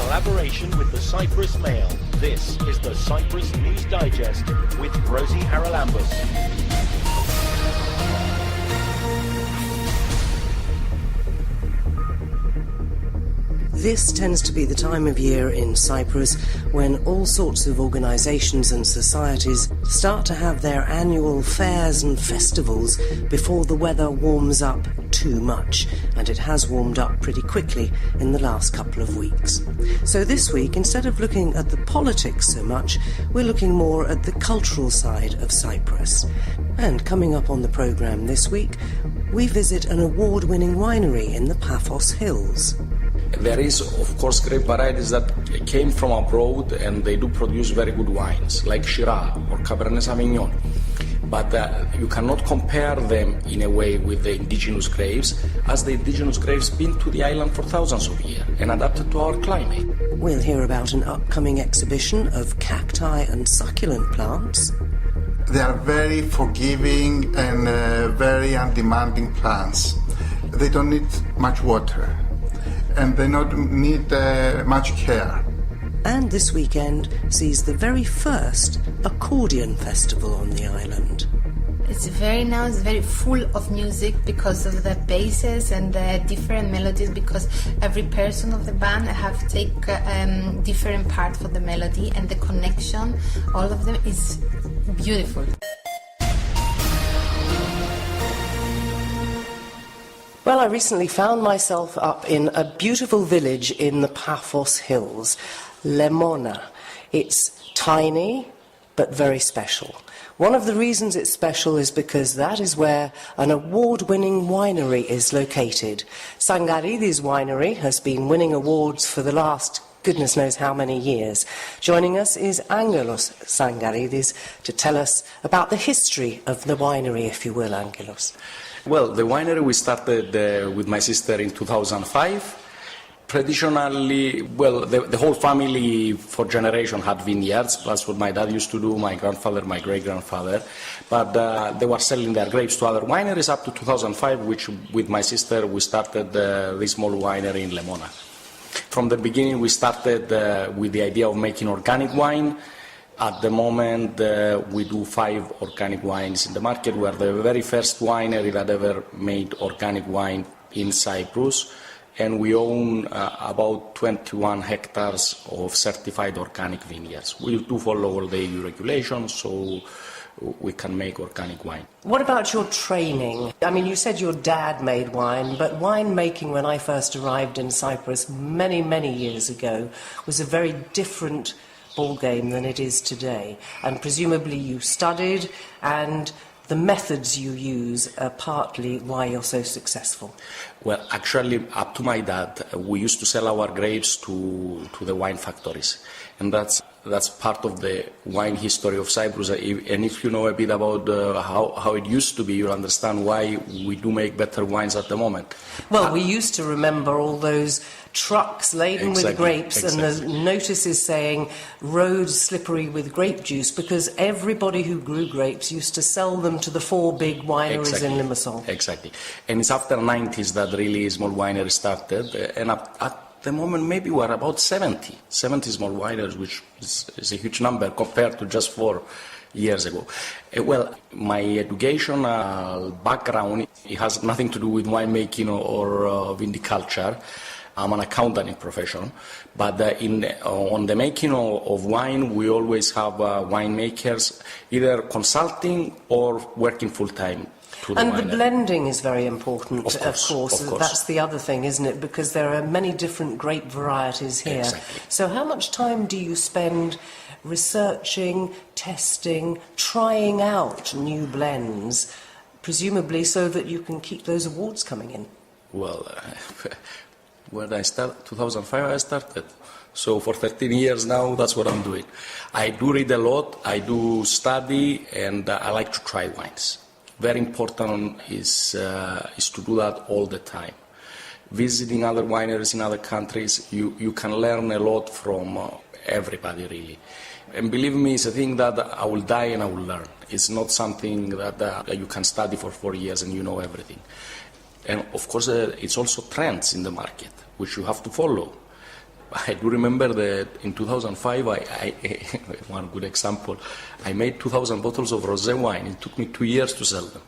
collaboration with the Cyprus Mail. This is the Cyprus News Digest with Rosie Charalambous. This tends to be the time of year in Cyprus when all sorts of organisations and societies start to have their annual fairs and festivals before the weather warms up too much, and it has warmed up pretty quickly in the last couple of weeks. So this week, instead of looking at the politics so much, we're looking more at the cultural side of Cyprus. And coming up on the programme this week, we visit an award-winning winery in the Paphos Hills. There is, of course, grape varieties that came from abroad and they do produce very good wines, like Shiraz or Cabernet Sauvignon. But you cannot compare them in a way with the indigenous grapes, as the indigenous grapes been to the island for thousands of years and adapted to our climate. We'll hear about an upcoming exhibition of cacti and succulent plants. They are very forgiving and very undemanding plants. They don't need much water, and they don't need much care. And this weekend sees the very first Accordion Festival on the island. It's very full of music because of the basses and the different melodies, because every person of the band have take different part for the melody, and the connection, all of them is beautiful. Well, I recently found myself up in a beautiful village in the Paphos Hills, Lemona. It's tiny, but very special. One of the reasons it's special is because that is where an award-winning winery is located. Sangaridis Winery has been winning awards for the last goodness knows how many years. Joining us is Angelos Sangaridis to tell us about the history of the winery, if you will, Angelos. Well, the winery we started with my sister in 2005. Traditionally, well, the whole family for generations had vineyards. That's what my dad used to do, my grandfather, my great-grandfather. But they were selling their grapes to other wineries up to 2005, which with my sister we started this small winery in Lemona. From the beginning we started with the idea of making organic wine. At the moment, we do 5 organic wines in the market. We are the very first winery that ever made organic wine in Cyprus, and we own about 21 hectares of certified organic vineyards. We do follow all the EU regulations, so we can make organic wine. What about your training? I mean, you said your dad made wine, but winemaking when I first arrived in Cyprus many, many years ago was a very different ball game than it is today, and presumably you studied, and the methods you use are partly why you're so successful. Well, actually, up to my dad, we used to sell our grapes to the wine factories, and that's part of the wine history of Cyprus. And if you know a bit about how it used to be, you'll understand why we do make better wines at the moment. Well, we used to remember all those trucks laden with grapes and the notices saying roads slippery with grape juice, because everybody who grew grapes used to sell them to the 4 big wineries in Limassol. Exactly. And it's after the 90s that really small wineries started, and at the moment maybe we're about 70 small wineries, which is a huge number compared to just 4 years ago. Well, my educational background, it has nothing to do with winemaking or viticulture. I'm an accountant in profession, but on the making of wine, we always have winemakers either consulting or working full-time. And the blending is very important, of course. That's the other thing, isn't it? Because there are many different grape varieties here. Exactly. So how much time do you spend researching, testing, trying out new blends, presumably so that you can keep those awards coming in? Well, when I started, 2005 I started. So for 13 years now, that's what I'm doing. I do read a lot, I do study, and I like to try wines. Very important is to do that all the time. Visiting other wineries in other countries, you can learn a lot from everybody, really. And believe me, it's a thing that I will die and I will learn. It's not something that you can study for 4 years and you know everything. And of course, it's also trends in the market, which you have to follow. I do remember that in 2005, one good example, I made 2,000 bottles of rosé wine. It took me 2 years to sell them.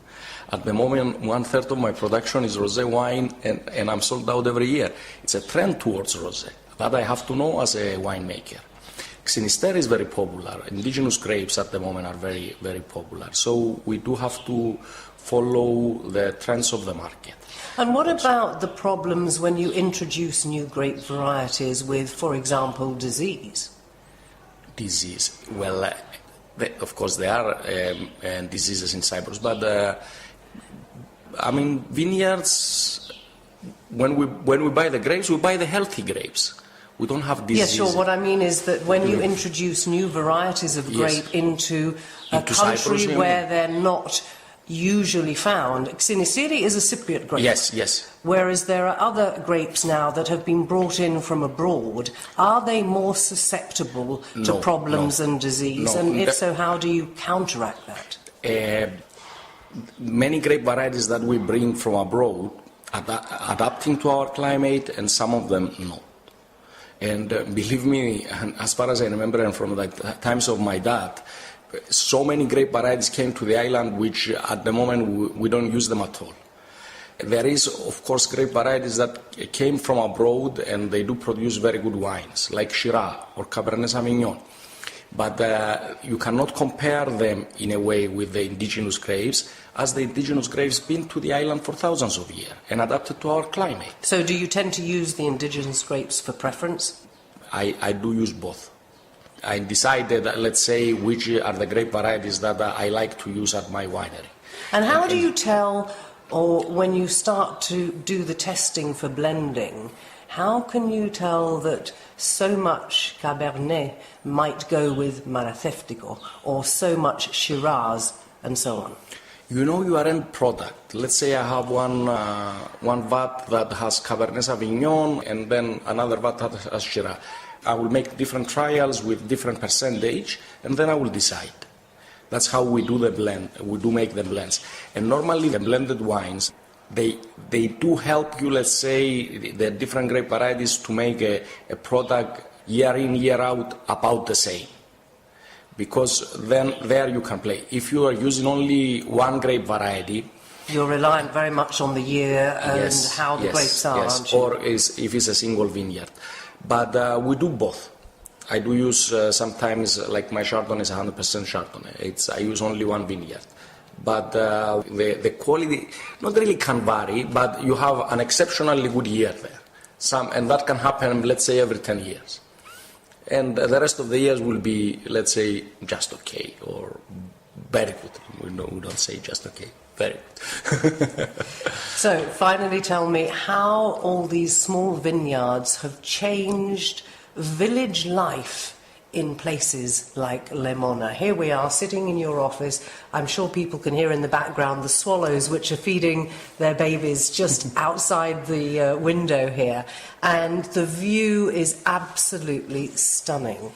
At the moment, 1/3 of my production is rosé wine, and I'm sold out every year. It's a trend towards rosé. That I have to know as a winemaker. Xinister is very popular. Indigenous grapes at the moment are very, very popular. So we do have to follow the trends of the market. And what about the problems when you introduce new grape varieties with, for example, disease? Disease. Well, of course there are diseases in Cyprus, but vineyards, when we buy the grapes, we buy the healthy grapes. We don't have disease. Yes, sure. What I mean is that when you introduce new varieties of grape into a country Cyprus, where they're not usually found, Xinister is a Cypriot grape. Yes. Whereas there are other grapes now that have been brought in from abroad. Are they more susceptible to problems and disease? No. And if so, how do you counteract that? Many grape varieties that we bring from abroad are adapting to our climate, and some of them not. And believe me, as far as I remember, and from the times of my dad, so many grape varieties came to the island which at the moment we don't use them at all. There is, of course, grape varieties that came from abroad and they do produce very good wines, like Shiraz or Cabernet Sauvignon. But you cannot compare them in a way with the indigenous grapes, as the indigenous grapes been to the island for thousands of years and adapted to our climate. So do you tend to use the indigenous grapes for preference? I do use both. I decided, let's say, which are the grape varieties that I like to use at my winery. And how do you tell, or when you start to do the testing for blending, how can you tell that so much Cabernet might go with Maratheftico, or so much Shiraz, and so on? You know your end product. Let's say I have one vat that has Cabernet Sauvignon and then another vat that has Shiraz. I will make different trials with different percentage, and then I will decide. That's how we do the blend. We do make the blends. And normally the blended wines, they do help you, let's say, the different grape varieties to make a product year in, year out about the same. Because then there you can play. If you are using only one grape variety, you're reliant very much on the year and how the grapes are, aren't you? Or if it's a single vineyard. But we do both. I do use sometimes, like my Chardonnay is 100% Chardonnay. I use only one vineyard. But the quality not really can vary, but you have an exceptionally good year there. And that can happen, let's say, every 10 years. And the rest of the years will be, let's say, just okay or very good. We don't say just okay, very good. So, finally tell me how all these small vineyards have changed village life in places like Lemona. Here we are sitting in your office. I'm sure people can hear in the background the swallows which are feeding their babies just outside the window here. And the view is absolutely stunning.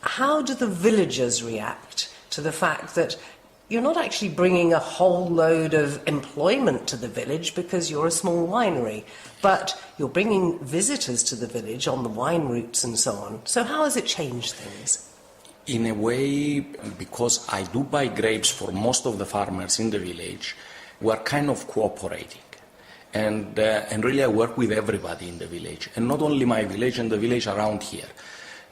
How do the villagers react to the fact that you're not actually bringing a whole load of employment to the village because you're a small winery, but you're bringing visitors to the village on the wine routes and so on. So how has it changed things? In a way, because I do buy grapes for most of the farmers in the village, we are kind of cooperating. And really I work with everybody in the village, and not only my village and the village around here.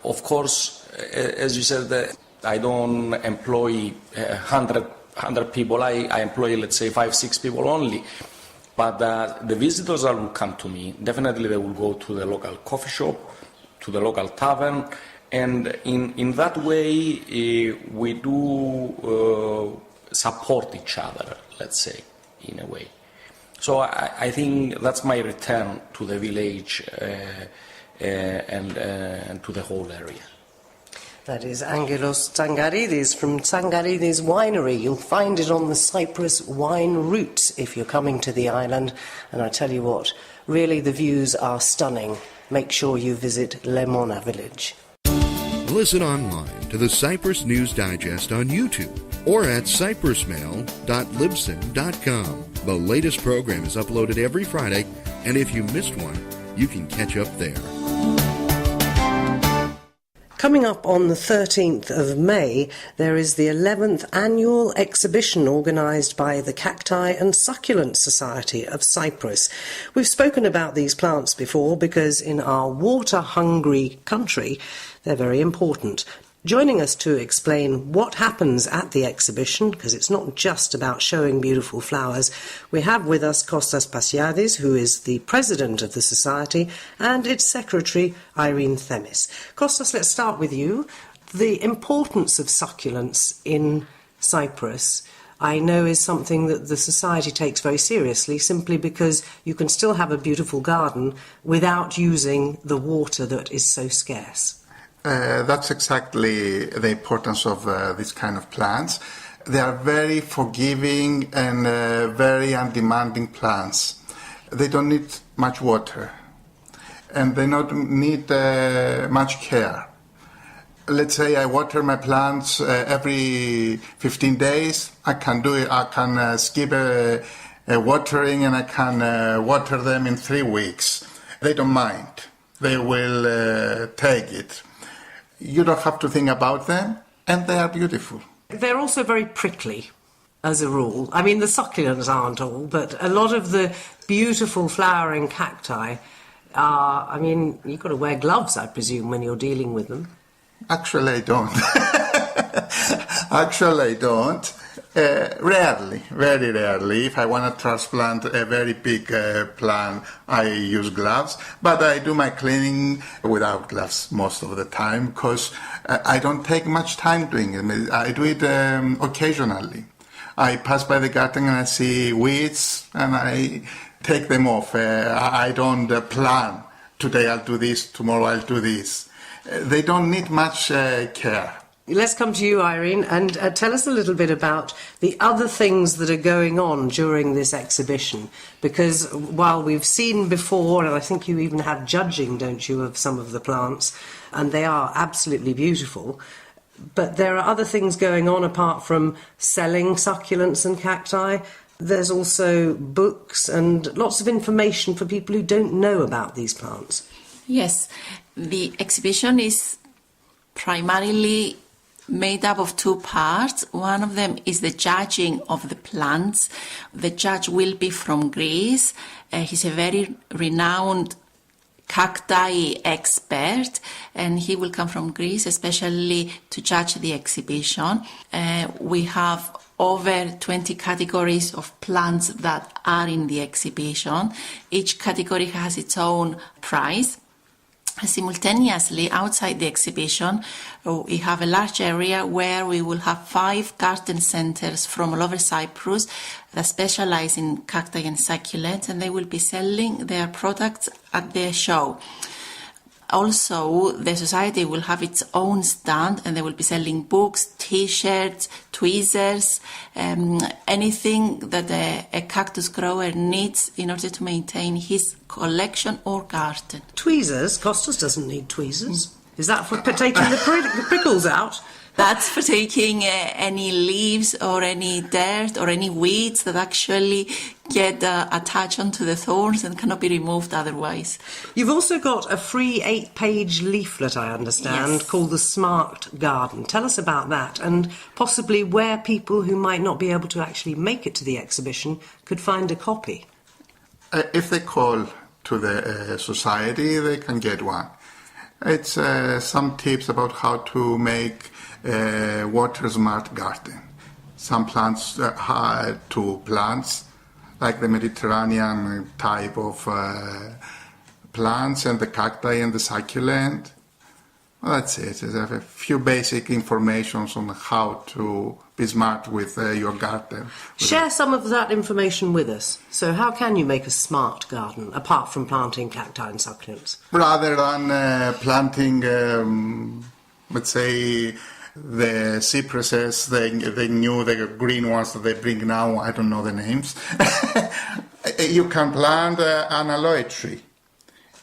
Of course, as you said, I don't employ 100 people. I employ, let's say, 5-6 people only. But the visitors that will come to me, definitely they will go to the local coffee shop, to the local tavern, and in that way we do support each other, let's say, in a way. So I think that's my return to the village and to the whole area. That is Angelos Tsangaridis from Tsangaridis Winery. You'll find it on the Cyprus wine route if you're coming to the island. And I tell you what, really the views are stunning. Make sure you visit Lemona village. Listen online to the Cyprus News Digest on YouTube or at cyprusmail.libsyn.com. The latest program is uploaded every Friday, and if you missed one, you can catch up there. Coming up on the 13th of May, there is the 11th annual exhibition organised by the Cacti and Succulent Society of Cyprus. We've spoken about these plants before because in our water-hungry country, they're very important. Joining us to explain what happens at the exhibition, because it's not just about showing beautiful flowers, we have with us Kostas Pasiadis, who is the president of the society, and its secretary, Irene Themis. Kostas, let's start with you. The importance of succulents in Cyprus, I know, is something that the society takes very seriously, simply because you can still have a beautiful garden without using the water that is so scarce. That's exactly the importance of this kind of plants. They are very forgiving and very undemanding plants. They don't need much water and they don't need much care. Let's say I water my plants every 15 days. I can do it. I can skip watering and I can water them in 3 weeks. They don't mind. They will take it. You don't have to think about them, and they are beautiful. They're also very prickly, as a rule. I mean, the succulents aren't all, but a lot of the beautiful flowering cacti are, I mean, you've got to wear gloves, I presume, when you're dealing with them. Actually, I don't. Actually, I don't. Rarely, very rarely. If I want to transplant a very big plant, I use gloves. But I do my cleaning without gloves most of the time because I don't take much time doing it. I do it occasionally. I pass by the garden and I see weeds and I take them off. I don't plan. Today I'll do this, tomorrow I'll do this. They don't need much care. Let's come to you, Irene, and tell us a little bit about the other things that are going on during this exhibition. Because while we've seen before, and I think you even have judging, don't you, of some of the plants, and they are absolutely beautiful, but there are other things going on apart from selling succulents and cacti. There's also books and lots of information for people who don't know about these plants. Yes, the exhibition is primarily made up of 2 parts. One of them is the judging of the plants. The judge will be from Greece. He's a very renowned cacti expert, and he will come from Greece especially to judge the exhibition. We have over 20 categories of plants that are in the exhibition. Each category has its own prize. Simultaneously, outside the exhibition, we have a large area where we will have 5 garden centres from all over Cyprus that specialise in cacti and succulents, and they will be selling their products at their show. Also, the society will have its own stand and they will be selling books, t-shirts, tweezers, anything that a cactus grower needs in order to maintain his collection or garden. Tweezers? Kostas doesn't need tweezers. Is that for taking the prickles out? That's for taking any leaves or any dirt or any weeds that actually get attached onto the thorns and cannot be removed otherwise. You've also got a free 8-page leaflet, I understand, yes, called The Smart Garden. Tell us about that and possibly where people who might not be able to actually make it to the exhibition could find a copy. If they call to the society, they can get one. It's some tips about how to make water smart garden. Some plants to plants like the Mediterranean type of plants and the cacti and the succulent. Well, that's it. There's a few basic information on how to be smart with your garden. Share some of that information with us. So how can you make a smart garden apart from planting cacti and succulents? Rather than planting, let's say, the cypresses, the green ones that they bring now, I don't know the names. You can plant an aloe tree.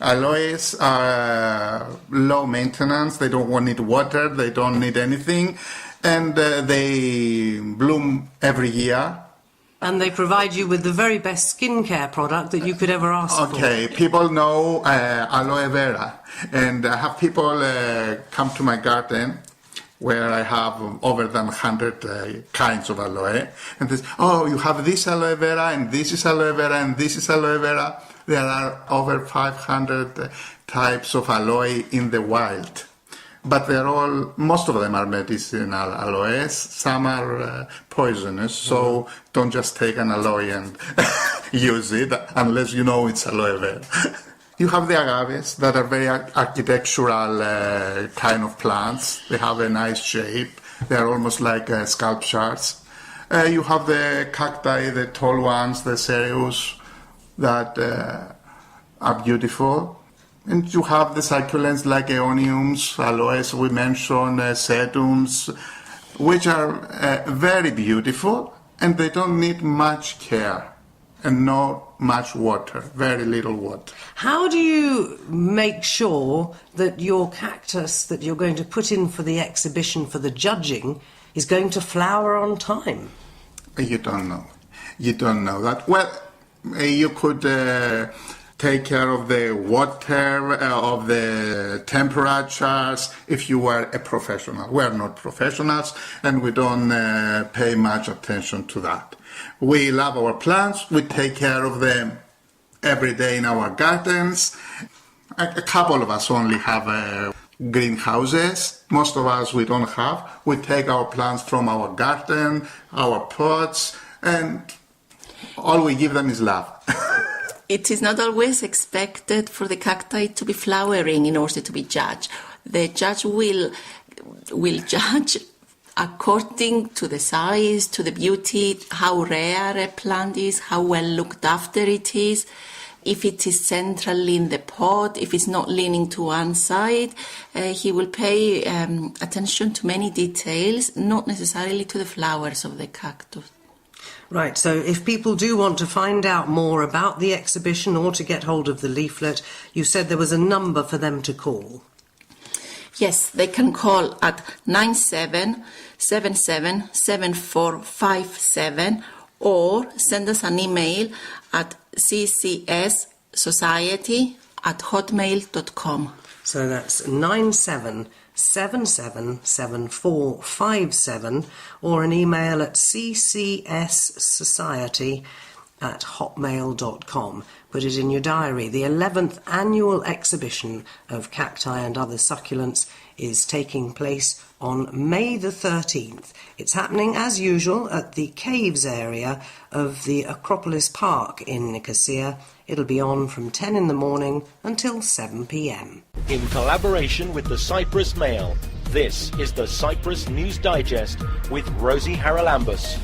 Aloes are low maintenance, they don't need water, they don't need anything, and they bloom every year. And they provide you with the very best skincare product that you could ever ask for. Okay, people know aloe vera, and I have people come to my garden where I have over than 100 kinds of aloe, and they say, oh, you have this aloe vera, and this is aloe vera, and this is aloe vera. There are over 500 types of aloe in the wild. But most of them are medicinal aloes. Some are poisonous, so don't just take an aloe and use it unless you know it's aloe vera. You have the agaves that are very architectural kind of plants. They have a nice shape. They are almost like sculptures. You have the cacti, the tall ones, the cereus that are beautiful. And you have the succulents like aeoniums, aloes, we mentioned, sedums, which are very beautiful, and they don't need much care and not much water, very little water. How do you make sure that your cactus that you're going to put in for the exhibition for the judging is going to flower on time? You don't know. You don't know that. Well, you could take care of the water, of the temperatures, if you were a professional. We're not professionals, and we don't pay much attention to that. We love our plants. We take care of them every day in our gardens. A couple of us only have greenhouses. Most of us we don't have. We take our plants from our garden, our pots, and all we give them is love. It is not always expected for the cacti to be flowering in order to be judged. The judge will judge according to the size, to the beauty, how rare a plant is, how well looked after it is, if it is centrally in the pot, if it's not leaning to one side. He will pay attention to many details, not necessarily to the flowers of the cactus. Right, so if people do want to find out more about the exhibition or to get hold of the leaflet, you said there was a number for them to call. Yes, they can call at 97777457 or send us an email at ccssociety@hotmail.com. So that's 97777457 or an email at ccssociety@hotmail.com. Put it in your diary. The 11th annual exhibition of cacti and other succulents is taking place on May the 13th. It's happening as usual at the Caves area of the Acropolis Park in Nicosia. It'll be on from 10 in the morning until 7 p.m. In collaboration with the Cyprus Mail, this is the Cyprus News Digest with Rosie Charalambous.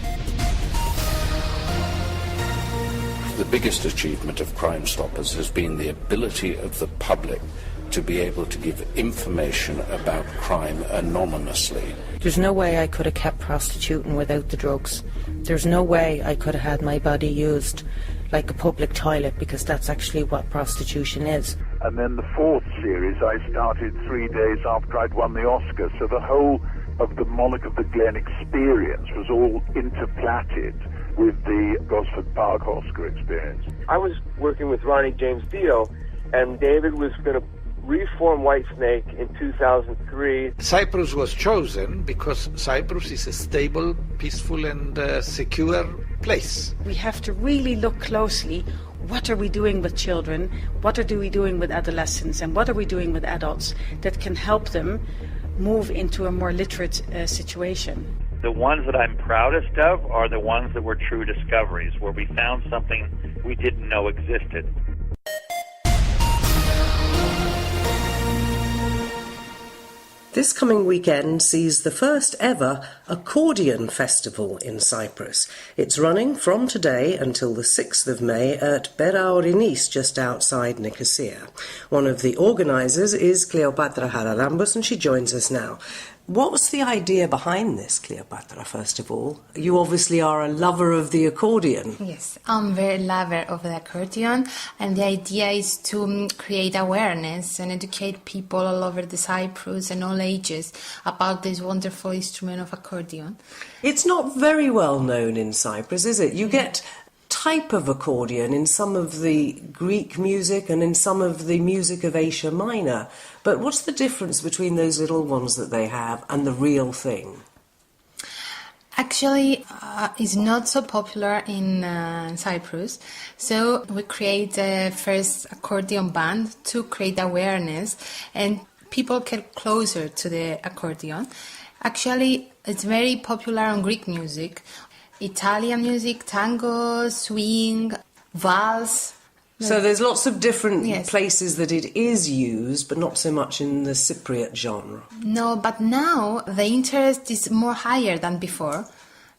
The biggest achievement of Crime Stoppers has been the ability of the public to be able to give information about crime anonymously. There's no way I could have kept prostituting without the drugs. There's no way I could have had my body used like a public toilet, because that's actually what prostitution is. And then the fourth series I started 3 days after I'd won the Oscar, so the whole of the Monarch of the Glen experience was all interplatted with the Gosford Park Oscar experience. I was working with Ronnie James Dio, and David was going to reform Whitesnake in 2003. Cyprus was chosen because Cyprus is a stable, peaceful and secure place. We have to really look closely. What are we doing with children? What are we doing with adolescents? And what are we doing with adults that can help them move into a more literate situation? The ones that I'm proudest of are the ones that were true discoveries, where we found something we didn't know existed. This coming weekend sees the first ever Accordion Festival in Cyprus. It's running from today until the 6th of May at Beraorinis, just outside Nicosia. One of the organisers is Cleopatra Charalambous, and she joins us now. What's the idea behind this, Cleopatra, first of all? You obviously are a lover of the accordion. Yes, I'm very lover of the accordion, and the idea is to create awareness and educate people all over the Cyprus and all ages about this wonderful instrument of accordion. It's not very well known in Cyprus, is it? You get type of accordion in some of the Greek music and in some of the music of Asia Minor. But what's the difference between those little ones that they have and the real thing? Actually, it's not so popular in Cyprus. So we create the first accordion band to create awareness and people get closer to the accordion. Actually, it's very popular on Greek music. Italian music, tango, swing, valse. So there's lots of different places that it is used, but not so much in the Cypriot genre. No, but now the interest is more higher than before.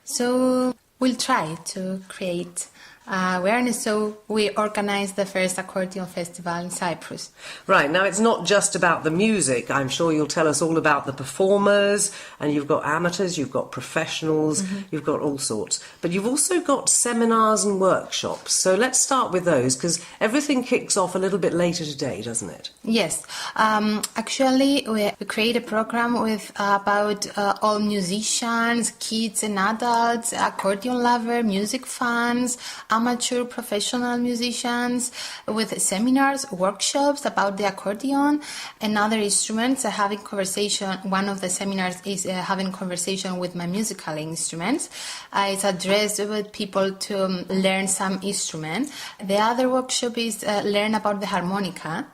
So we'll try to create awareness. So we organized the first Accordion Festival in Cyprus. Right, now it's not just about the music. I'm sure you'll tell us all about the performers, and you've got amateurs, you've got professionals, you've got all sorts. But you've also got seminars and workshops. So let's start with those, because everything kicks off a little bit later today, doesn't it? Yes. Actually, we create a program with about all musicians, kids and adults, accordion lovers, music fans, amateur professional musicians, with seminars, workshops about the accordion and other instruments. Having conversation. One of the seminars is having conversation with my musical instruments. It's addressed with people to learn some instrument. The other workshop is learn about the harmonica.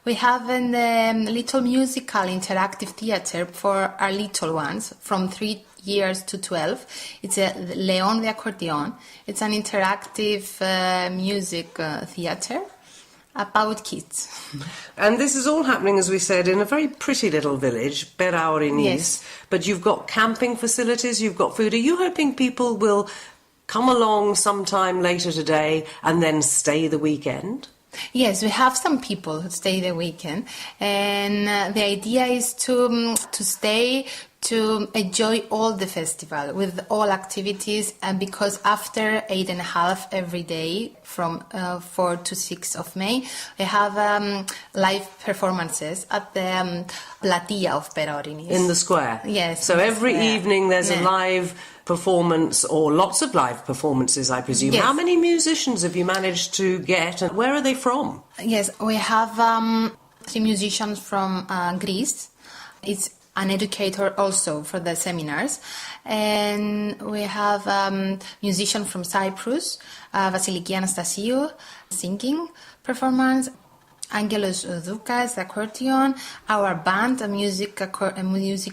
We have a little musical interactive theater for our little ones from 3 years to 12. It's a Leon the Accordion. It's an interactive music theater about kids. And this is all happening, as we said, in a very pretty little village, Peraorinis. Yes. But you've got camping facilities, you've got food. Are you hoping people will come along sometime later today and then stay the weekend? Yes, we have some people who stay the weekend, and the idea is to stay, to enjoy all the festival with all activities, and because after 8.5 every day from 4 to 6 of May, we have live performances at the Platia of Peraorinis. In the square? Yes. So every evening there's a live performance, or lots of live performances, I presume. Yes. How many musicians have you managed to get, and where are they from? Yes, we have 3 musicians from Greece. It's an educator also for the seminars. And we have musician from Cyprus, Vasiliki Anastasiou, singing performance, Angelos Doukas, accordion, our band, a Music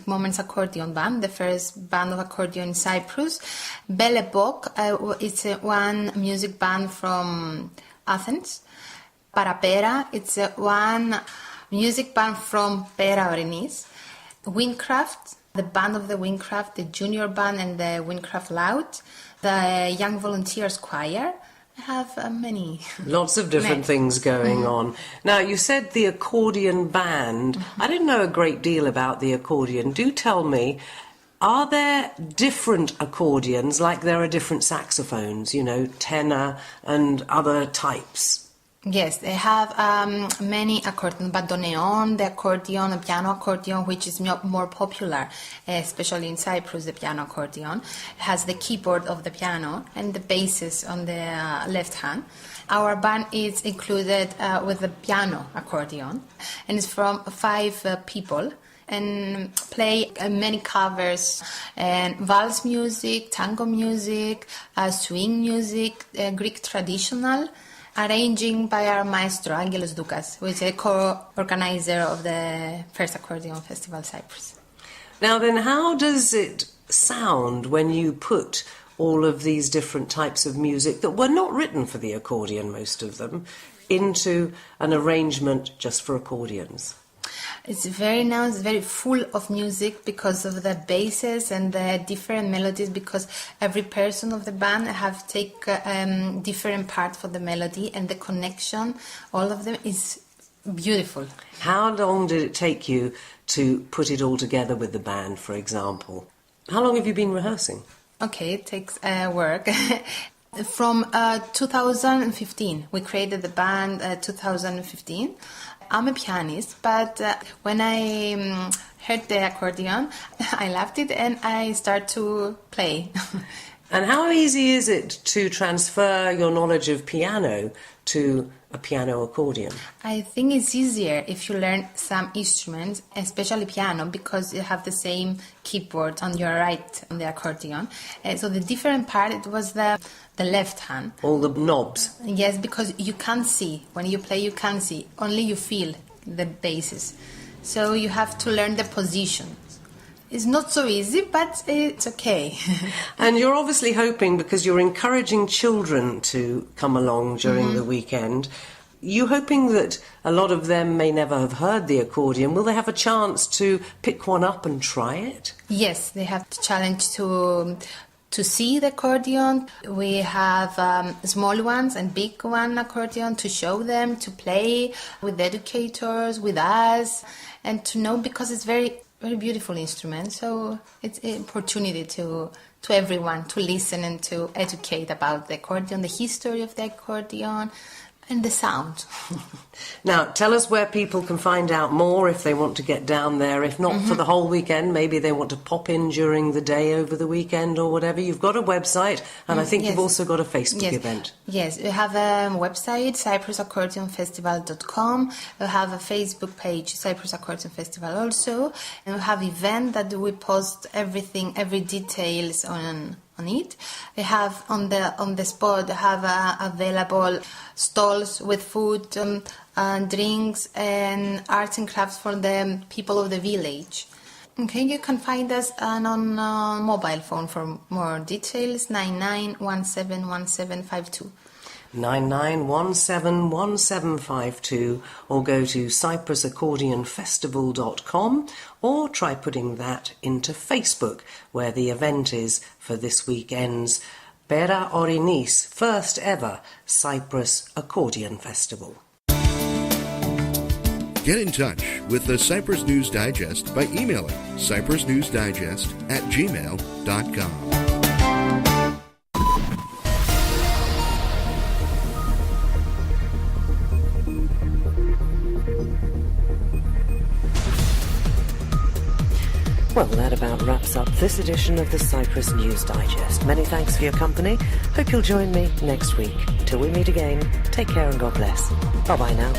Moments Accordion Band, the first band of accordion in Cyprus. Belebok, it's one music band from Athens. Parapera, it's one music band from Peraorinis. Windcraft, the band of the Windcraft, the junior band and the Windcraft Loud. The Young Volunteers Choir. Have many. Lots of different things going on. Now, you said the accordion band. I didn't know a great deal about the accordion. Do tell me, are there different accordions like there are different saxophones, you know, tenor and other types? Yes, they have many accordions, bandoneon, the accordion, the piano accordion, which is more popular, especially in Cyprus, the piano accordion. It has the keyboard of the piano and the basses on the left hand. Our band is included with the piano accordion, and it's from 5 people, and play many covers, and valse music, tango music, swing music, Greek traditional, arranging by our maestro, Angelos Doukas, who is a co-organizer of the first Accordion Festival Cyprus. Now then, how does it sound when you put all of these different types of music that were not written for the accordion, most of them, into an arrangement just for accordions? It's very full of music because of the basses and the different melodies, because every person of the band have take different part for the melody, and the connection, all of them is beautiful. How long did it take you to put it all together with the band, for example? How long have you been rehearsing? Okay, it takes work. From 2015, we created the band 2015. I'm a pianist, but when I heard the accordion, I loved it and I started to play. And how easy is it to transfer your knowledge of piano to a piano accordion? I think it's easier if you learn some instruments, especially piano, because you have the same keyboard on your right on the accordion. So the different part, it was the left hand. All the knobs. Yes, because you can't see. When you play, you can't see. Only you feel the basses. So you have to learn the position. It's not so easy, but it's okay. And you're obviously hoping, because you're encouraging children to come along during the weekend, you hoping that a lot of them may never have heard the accordion. Will they have a chance to pick one up and try it? Yes, they have the challenge to see the accordion. We have small ones and big one accordion to show them, to play with educators, with us, and to know, because it's very beautiful instrument. So it's an opportunity to everyone to listen and to educate about the accordion, the history of the accordion, and the sound. Now, tell us where people can find out more if they want to get down there. If not for the whole weekend, maybe they want to pop in during the day over the weekend or whatever. You've got a website, and I think you've also got a Facebook event. Yes, we have a website, CyprusAccordionFestival.com. We have a Facebook page, Cyprus Accordion Festival also. And we have event that we post everything, every details on it. We have on the spot available stalls with food, drinks, and arts and crafts for the people of the village. Okay, you can find us on mobile phone for more details. 99171752. 99171752, or go to CyprusAccordionFestival.com, or try putting that into Facebook, where the event is for this weekend's Pera Orinis first ever Cyprus Accordion Festival. Get in touch with the Cyprus News Digest by emailing cyprusnewsdigest@gmail.com. Well, that about wraps up this edition of the Cyprus News Digest. Many thanks for your company. Hope you'll join me next week. Till we meet again, take care and God bless. Bye-bye now.